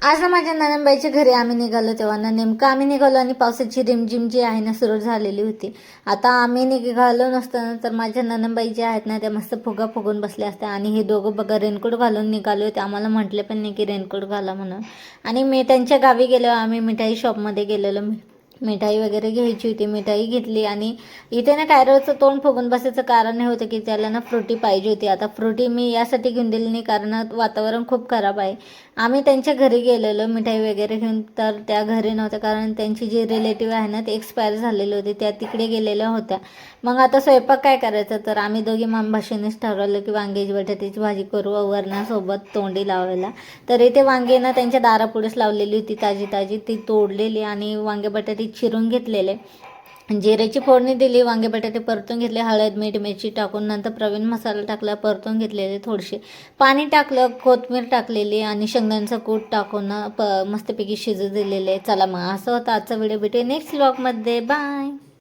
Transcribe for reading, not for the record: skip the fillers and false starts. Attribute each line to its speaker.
Speaker 1: आज ना माझ्या ननंदबाईच्या घरी आम्ही निघालो तेव्हा ना नेमकं आम्ही निघालो आणि पावसाची रिमझिम जी आहे ना सुरू झालेली होती. आता आम्ही निघालो नसताना तर माझ्या ननंदबाई ज्या आहेत ना त्या मस्त फुगा फुगून बसल्या असत्या आणि हे दोघं बघा रेनकोट घालून निघालो होते. आम्हाला म्हटले पण नाही की रेनकोट घाला म्हणून. आणि मी त्यांच्या गावी गेलो, आम्ही मिठाई शॉपमध्ये गेलेलो, मिठाई वगैरे घ्यायची होती. मिठाई घेतली आणि इथे ना कायरोचं तोंड फुगून बसायचं कारण हे होतं की त्याला ना फ्रुटी पाहिजे होती. आता फ्रुटी मी यासाठी घेऊन दिली नाही कारण वातावरण खूप खराब आहे. आम्ही त्यांच्या घरी गेलेलो मिठाई वगैरे घेऊन, तर त्या घरी नव्हत्या कारण त्यांची जी रिलेटिव्ह आहे ना ते एक्सपायर झालेले होते, त्या तिकडे गेलेल्या होत्या. मग आता स्वयंपाक काय करायचं, तर आम्ही दोघी मामभाषेनेच ठरवलं की वांग्याची बटाट्याची भाजी करू वरणासोबत तोंडी लावायला. तर इथे वांगे ना त्यांच्या दारापुढेच लावलेली होती ताजी ताजी, ती तोडलेली आणि वांगे बटाटे चिरून घेतलेले, जिऱ्याची फोडणी दिली, वांगे बटाटे परतून घेतले, हळद मीठ मिरची टाकून, नंतर प्रवीण मसाला टाकला, परतून घेतलेले, थोडेसे पाणी टाकलं, कोथिंबीर टाकलेली आणि शेंगदाण्याचं कूट टाकून मस्तपैकी शिजू दिलेले. चला मग असं होतं आजचा व्हिडिओ. भेटूया नेक्स्ट व्लॉगमध्ये. बाय.